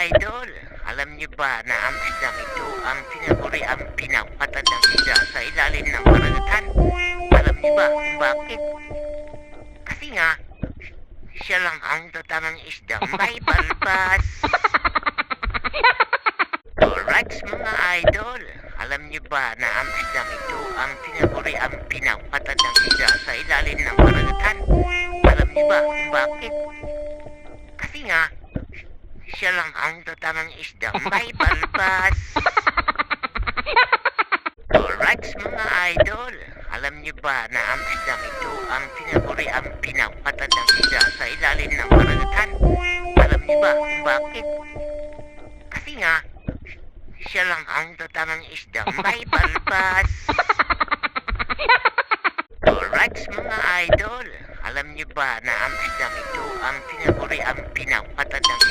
idol, alam niyo ba na ang isdang ito ang tinaguri ang pinapatad ng isda sa ilalim ng karagatan? Alam niyo ba kung bakit? Kasi nga, siya lang ang tatamang isdang may balbas. Alright mga idol, alam niyo ba na ang isdang ito ang tinaguri ang pinapatad ng isda sa ilalim ng karagatan? Alam niyo ba kung bakit? Kasi nga, siya lang ang tatamang isdang may balbas. Alright mga idol, alam niyo ba na ang isdang ito ang tinaguri ang pinapatad ng isda sa ilalim ng karagatan? Alam niyo ba kung bakit? Kasi nga, siya lang ang tatamang isdang may balbas. Alright mga idol, alam niyo ba na ang isdang ito ang tinaguri ang pinapatad ng